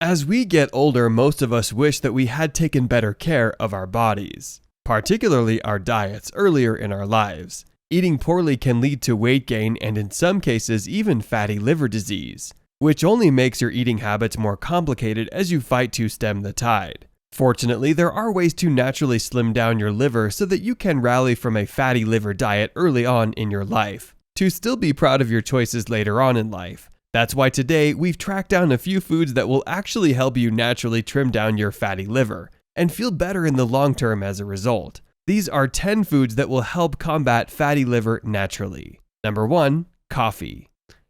As we get older, most of us wish that we had taken better care of our bodies, particularly our diets, earlier in our lives. Eating poorly can lead to weight gain and in some cases even fatty liver disease, which only makes your eating habits more complicated as you fight to stem the tide. Fortunately, there are ways to naturally slim down your liver so that you can rally from a fatty liver diet early on in your life, to still be proud of your choices later on in life. That's why today we've tracked down a few foods that will actually help you naturally trim down your fatty liver and feel better in the long term as a result. These are 10 foods that will help combat fatty liver naturally. Number 1, coffee.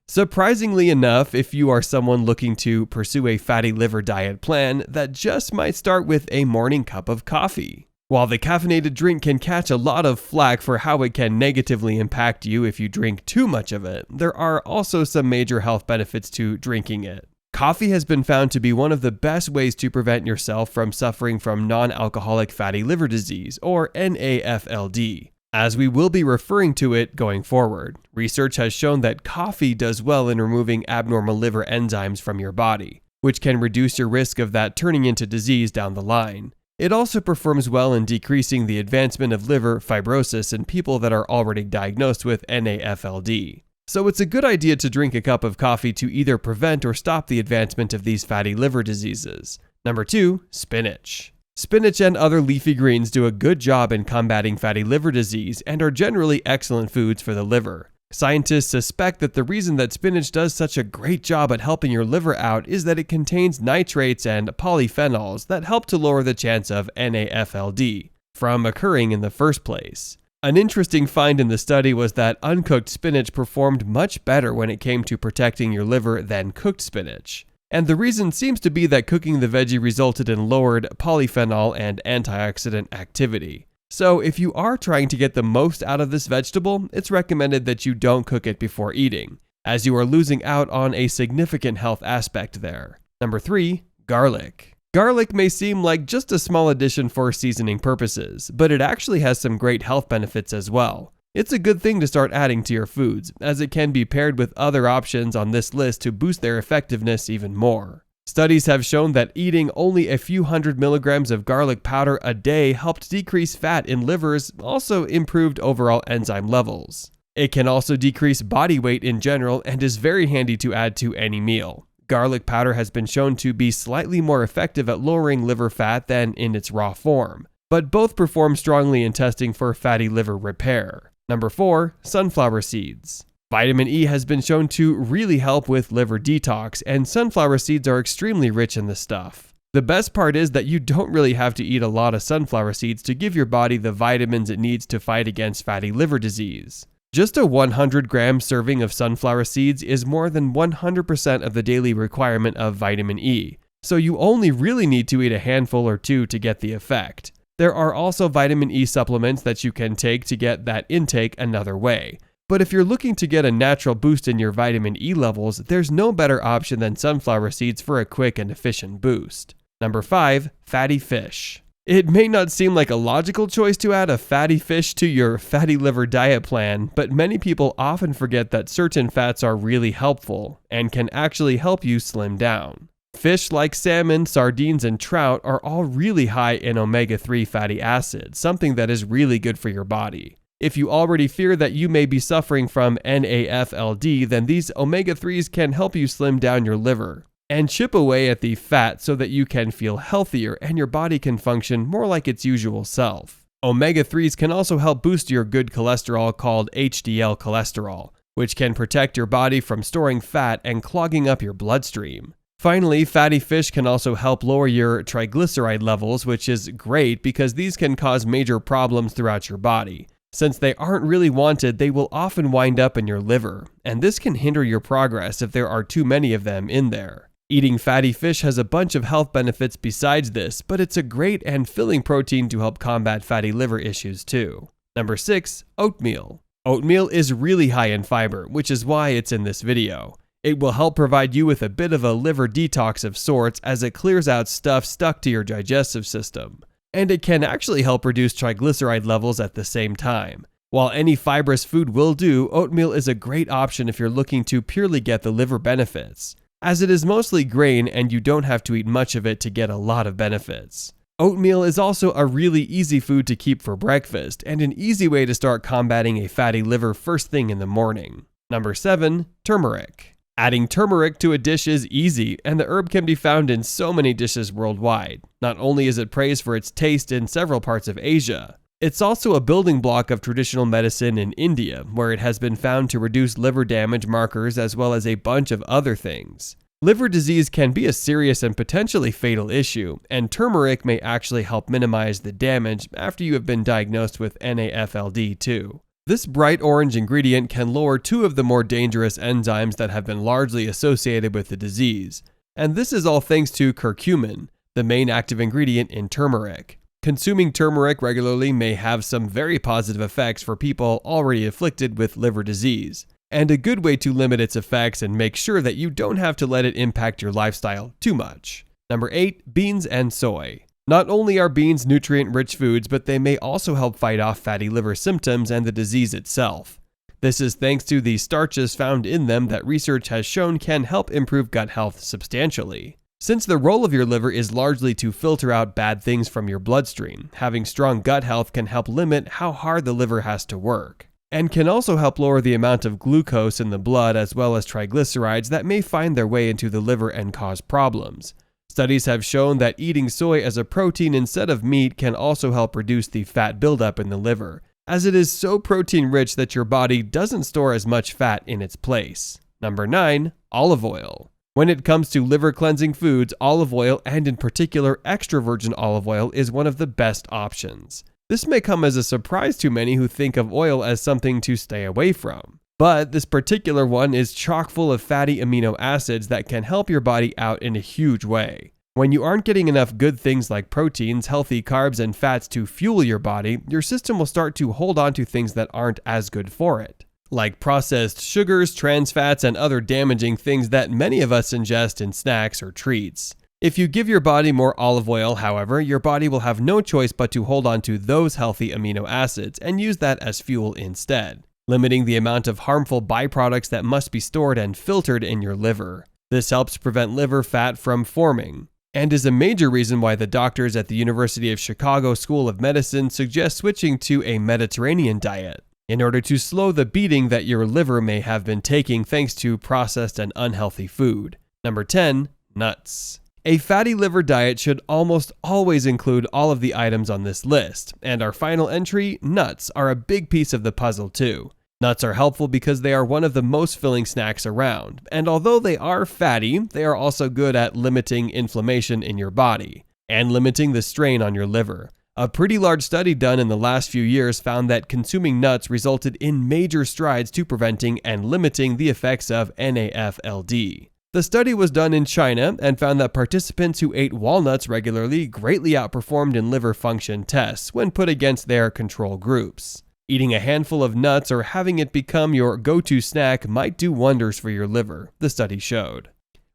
Surprisingly enough, if you are someone looking to pursue a fatty liver diet plan, that just might start with a morning cup of coffee. While the caffeinated drink can catch a lot of flack for how it can negatively impact you if you drink too much of it, there are also some major health benefits to drinking it. Coffee has been found to be one of the best ways to prevent yourself from suffering from non-alcoholic fatty liver disease, or NAFLD, as we will be referring to it going forward. Research has shown that coffee does well in removing abnormal liver enzymes from your body, which can reduce your risk of that turning into disease down the line. It also performs well in decreasing the advancement of liver fibrosis in people that are already diagnosed with NAFLD. So it's a good idea to drink a cup of coffee to either prevent or stop the advancement of these fatty liver diseases. Number 2, spinach. Spinach and other leafy greens do a good job in combating fatty liver disease and are generally excellent foods for the liver. Scientists suspect that the reason that spinach does such a great job at helping your liver out is that it contains nitrates and polyphenols that help to lower the chance of NAFLD from occurring in the first place. An interesting find in the study was that uncooked spinach performed much better when it came to protecting your liver than cooked spinach. And the reason seems to be that cooking the veggie resulted in lowered polyphenol and antioxidant activity. So if you are trying to get the most out of this vegetable, it's recommended that you don't cook it before eating, as you are losing out on a significant health aspect there. Number 3, garlic. Garlic may seem like just a small addition for seasoning purposes, but it actually has some great health benefits as well. It's a good thing to start adding to your foods, as it can be paired with other options on this list to boost their effectiveness even more. Studies have shown that eating only a few hundred milligrams of garlic powder a day helped decrease fat in livers, also improved overall enzyme levels. It can also decrease body weight in general and is very handy to add to any meal. Garlic powder has been shown to be slightly more effective at lowering liver fat than in its raw form, but both perform strongly in testing for fatty liver repair. Number 4, sunflower seeds. Vitamin E has been shown to really help with liver detox, and sunflower seeds are extremely rich in this stuff. The best part is that you don't really have to eat a lot of sunflower seeds to give your body the vitamins it needs to fight against fatty liver disease. Just a 100-gram serving of sunflower seeds is more than 100% of the daily requirement of vitamin E, so you only really need to eat a handful or two to get the effect. There are also vitamin E supplements that you can take to get that intake another way. But if you're looking to get a natural boost in your vitamin E levels, there's no better option than sunflower seeds for a quick and efficient boost. Number 5, fatty fish. It may not seem like a logical choice to add a fatty fish to your fatty liver diet plan, but many people often forget that certain fats are really helpful and can actually help you slim down. Fish like salmon, sardines, and trout are all really high in omega-3 fatty acids, something that is really good for your body. If you already fear that you may be suffering from NAFLD, then these omega-3s can help you slim down your liver and chip away at the fat so that you can feel healthier and your body can function more like its usual self. Omega-3s can also help boost your good cholesterol called HDL cholesterol, which can protect your body from storing fat and clogging up your bloodstream. Finally, fatty fish can also help lower your triglyceride levels, which is great because these can cause major problems throughout your body. Since they aren't really wanted, they will often wind up in your liver, and this can hinder your progress if there are too many of them in there. Eating fatty fish has a bunch of health benefits besides this, but it's a great and filling protein to help combat fatty liver issues too. Number 6, oatmeal. Oatmeal is really high in fiber, which is why it's in this video. It will help provide you with a bit of a liver detox of sorts as it clears out stuff stuck to your digestive system. And it can actually help reduce triglyceride levels at the same time. While any fibrous food will do, oatmeal is a great option if you're looking to purely get the liver benefits. as it is mostly grain and you don't have to eat much of it to get a lot of benefits. Oatmeal is also a really easy food to keep for breakfast and an easy way to start combating a fatty liver first thing in the morning. Number 7. Turmeric. Adding turmeric to a dish is easy, and the herb can be found in so many dishes worldwide. Not only is it praised for its taste in several parts of Asia, it's also a building block of traditional medicine in India, where it has been found to reduce liver damage markers as well as a bunch of other things. Liver disease can be a serious and potentially fatal issue, and turmeric may actually help minimize the damage after you have been diagnosed with NAFLD too. This bright orange ingredient can lower two of the more dangerous enzymes that have been largely associated with the disease, and this is all thanks to curcumin, the main active ingredient in turmeric. Consuming turmeric regularly may have some very positive effects for people already afflicted with liver disease, and a good way to limit its effects and make sure that you don't have to let it impact your lifestyle too much. Number 8. Beans and soy. Not only are beans nutrient-rich foods, but they may also help fight off fatty liver symptoms and the disease itself. This is thanks to the starches found in them that research has shown can help improve gut health substantially. Since the role of your liver is largely to filter out bad things from your bloodstream, having strong gut health can help limit how hard the liver has to work, and can also help lower the amount of glucose in the blood as well as triglycerides that may find their way into the liver and cause problems. Studies have shown that eating soy as a protein instead of meat can also help reduce the fat buildup in the liver, as it is so protein-rich that your body doesn't store as much fat in its place. Number 9. Olive oil. When it comes to liver cleansing foods, olive oil, and in particular extra virgin olive oil, is one of the best options. This may come as a surprise to many who think of oil as something to stay away from. But this particular one is chock full of fatty amino acids that can help your body out in a huge way. When you aren't getting enough good things like proteins, healthy carbs, and fats to fuel your body, your system will start to hold on to things that aren't as good for it, like processed sugars, trans fats, and other damaging things that many of us ingest in snacks or treats. If you give your body more olive oil, however, your body will have no choice but to hold on to those healthy amino acids and use that as fuel instead, limiting the amount of harmful byproducts that must be stored and filtered in your liver. This helps prevent liver fat from forming, and is a major reason why the doctors at the University of Chicago School of Medicine suggest switching to a Mediterranean diet in order to slow the beating that your liver may have been taking thanks to processed and unhealthy food. Number 10. Nuts. A fatty liver diet should almost always include all of the items on this list, and our final entry, nuts, are a big piece of the puzzle too. Nuts are helpful because they are one of the most filling snacks around, and although they are fatty, they are also good at limiting inflammation in your body and limiting the strain on your liver. A pretty large study done in the last few years found that consuming nuts resulted in major strides to preventing and limiting the effects of NAFLD. The study was done in China and found that participants who ate walnuts regularly greatly outperformed in liver function tests when put against their control groups. Eating a handful of nuts or having it become your go-to snack might do wonders for your liver, the study showed.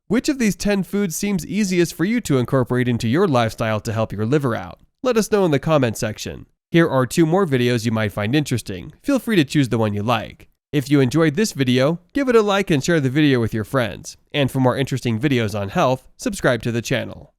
Which of these 10 foods seems easiest for you to incorporate into your lifestyle to help your liver out? Let us know in the comment section. Here are 2 more videos you might find interesting. Feel free to choose the one you like. If you enjoyed this video, give it a like and share the video with your friends. And for more interesting videos on health, subscribe to the channel.